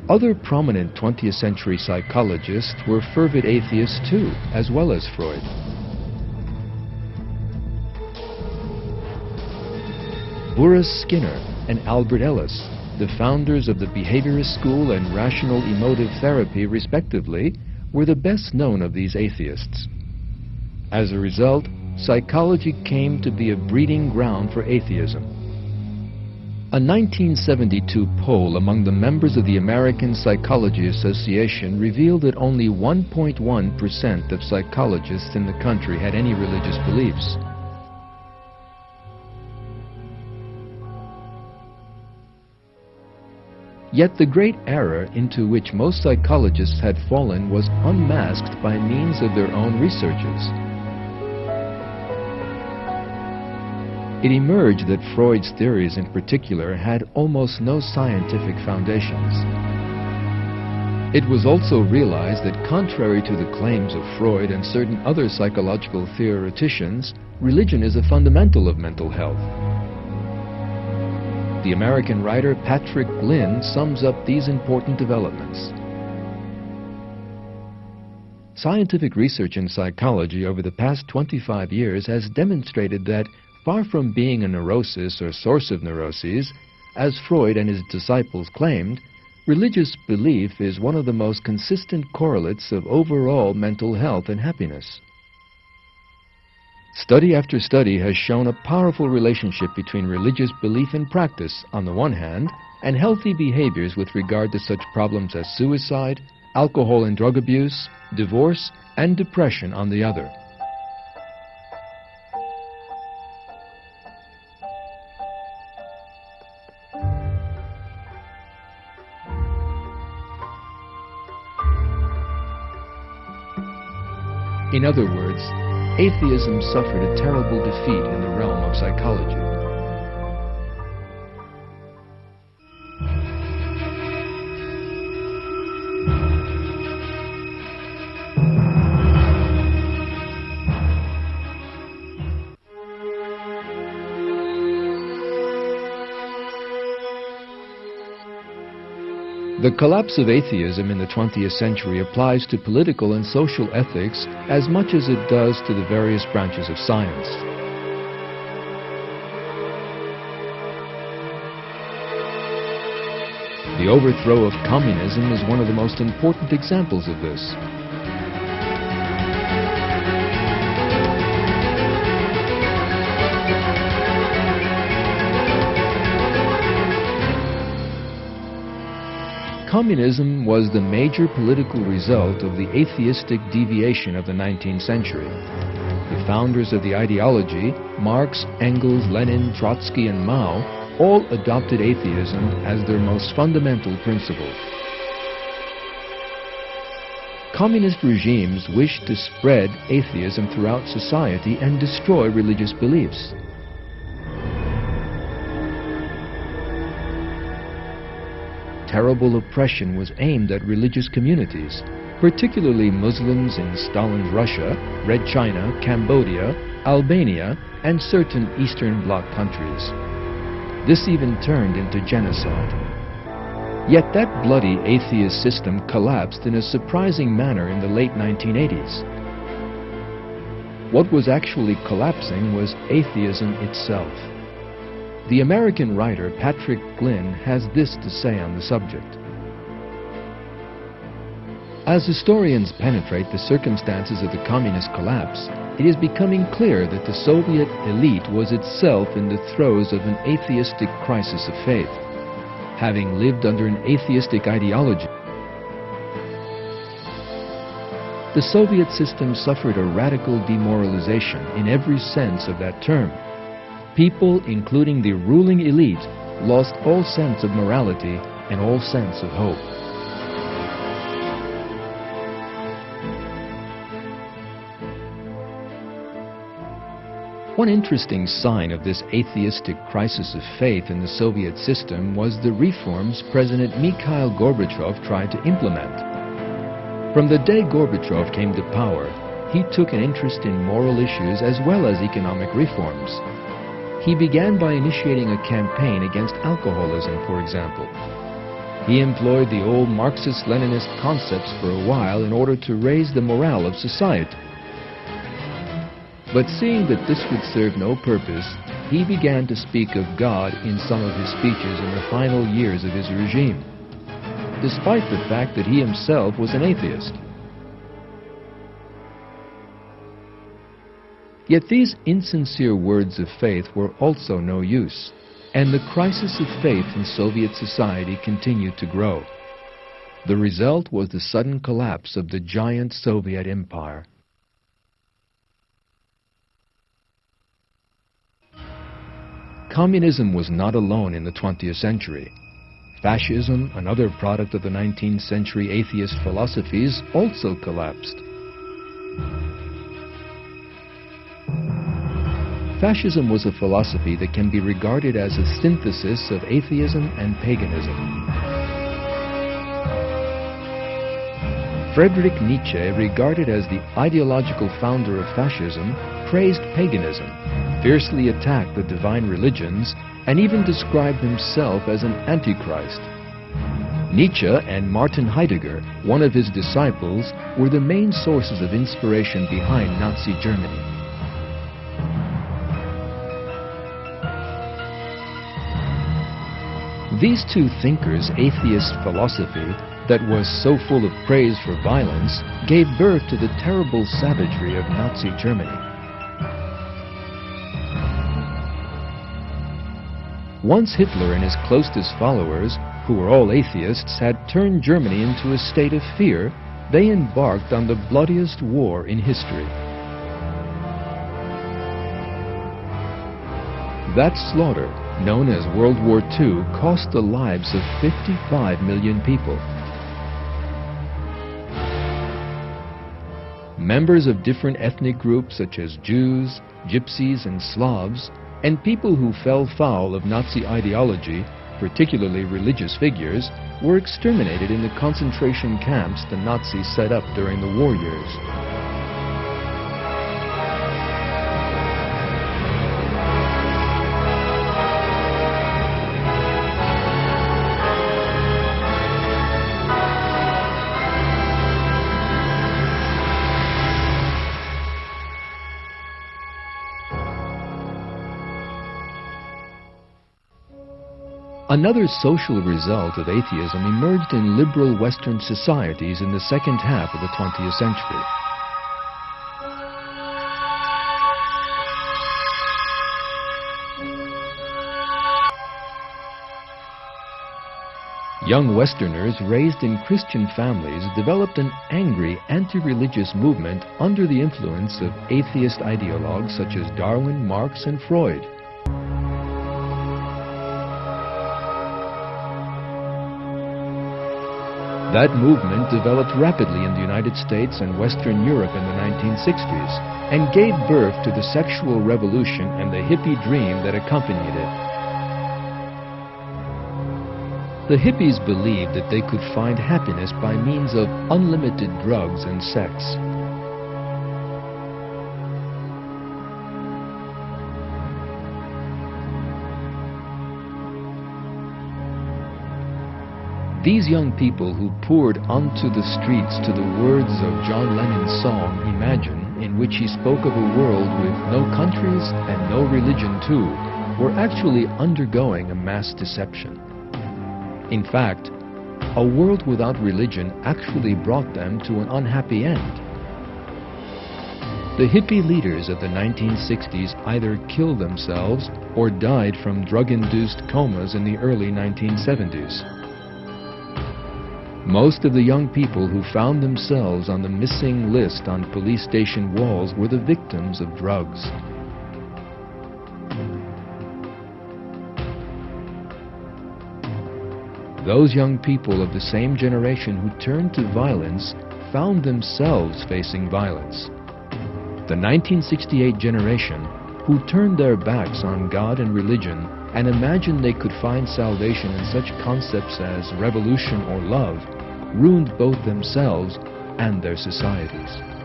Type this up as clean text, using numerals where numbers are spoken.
Other prominent 20th century psychologists were fervid atheists too, as well as Freud. Burrhus Skinner and Albert Ellis, the founders of the behaviorist school and rational emotive therapy respectively, were the best known of these atheists. As a result, psychology came to be a breeding ground for atheism. A 1972 poll among the members of the American Psychology Association revealed that only 1.1% of psychologists in the country had any religious beliefs. Yet the great error into which most psychologists had fallen was unmasked by means of their own researches. It emerged that Freud's theories in particular had almost no scientific foundations. It was also realized that contrary to the claims of Freud and certain other psychological theoreticians, religion is a fundamental of mental health. The American writer Patrick Glynn sums up these important developments. Scientific research in psychology over the past 25 years has demonstrated that, far from being a neurosis or source of neuroses, as Freud and his disciples claimed, religious belief is one of the most consistent correlates of overall mental health and happiness. Study after study has shown a powerful relationship between religious belief and practice on the one hand, and healthy behaviors with regard to such problems as suicide, alcohol and drug abuse, divorce, and depression on the other. In other words, atheism suffered a terrible defeat in the realm of psychology. The collapse of atheism in the 20th century applies to political and social ethics as much as it does to the various branches of science. The overthrow of communism is one of the most important examples of this. Communism was the major political result of the atheistic deviation of the 19th century. The founders of the ideology, Marx, Engels, Lenin, Trotsky, and Mao, all adopted atheism as their most fundamental principle. Communist regimes wished to spread atheism throughout society and destroy religious beliefs. Terrible oppression was aimed at religious communities, particularly Muslims in Stalin's Russia, Red China, Cambodia, Albania, and certain Eastern Bloc countries. This even turned into genocide. Yet that bloody atheist system collapsed in a surprising manner in the late 1980s. What was actually collapsing was atheism itself. The American writer Patrick Glynn has this to say on the subject. As historians penetrate the circumstances of the communist collapse, it is becoming clear that the Soviet elite was itself in the throes of an atheistic crisis of faith, having lived under an atheistic ideology. The Soviet system suffered a radical demoralization in every sense of that term. People, including the ruling elite, lost all sense of morality and all sense of hope. One interesting sign of this atheistic crisis of faith in the Soviet system was the reforms President Mikhail Gorbachev tried to implement. From the day Gorbachev came to power, he took an interest in moral issues as well as economic reforms. He began by initiating a campaign against alcoholism, for example. He employed the old Marxist-Leninist concepts for a while in order to raise the morale of society. But seeing that this would serve no purpose, he began to speak of God in some of his speeches in the final years of his regime, despite the fact that he himself was an atheist. Yet these insincere words of faith were also no use, and the crisis of faith in Soviet society continued to grow. The result was the sudden collapse of the giant Soviet empire. Communism was not alone in the 20th century. Fascism, another product of the 19th century atheist philosophies, also collapsed. Fascism was a philosophy that can be regarded as a synthesis of atheism and paganism. Friedrich Nietzsche, regarded as the ideological founder of fascism, praised paganism, fiercely attacked the divine religions, and even described himself as an antichrist. Nietzsche and Martin Heidegger, one of his disciples, were the main sources of inspiration behind Nazi Germany. These two thinkers' atheist philosophy, that was so full of praise for violence, gave birth to the terrible savagery of Nazi Germany. Once Hitler and his closest followers, who were all atheists, had turned Germany into a state of fear, they embarked on the bloodiest war in history. That slaughter, known as World War II, cost the lives of 55 million people. Members of different ethnic groups such as Jews, Gypsies, and Slavs, and people who fell foul of Nazi ideology, particularly religious figures, were exterminated in the concentration camps the Nazis set up during the war years. Another social result of atheism emerged in liberal Western societies in the second half of the 20th century. Young Westerners raised in Christian families developed an angry, anti-religious movement under the influence of atheist ideologues such as Darwin, Marx, and Freud. That movement developed rapidly in the United States and Western Europe in the 1960s and gave birth to the sexual revolution and the hippie dream that accompanied it. The hippies believed that they could find happiness by means of unlimited drugs and sex. These young people who poured onto the streets to the words of John Lennon's song, Imagine, in which he spoke of a world with no countries and no religion too, were actually undergoing a mass deception. In fact, a world without religion actually brought them to an unhappy end. The hippie leaders of the 1960s either killed themselves or died from drug-induced comas in the early 1970s. Most of the young people who found themselves on the missing list on police station walls were the victims of drugs. Those young people of the same generation who turned to violence found themselves facing violence. The 1968 generation, who turned their backs on God and religion and imagined they could find salvation in such concepts as revolution or love, ruined both themselves and their societies.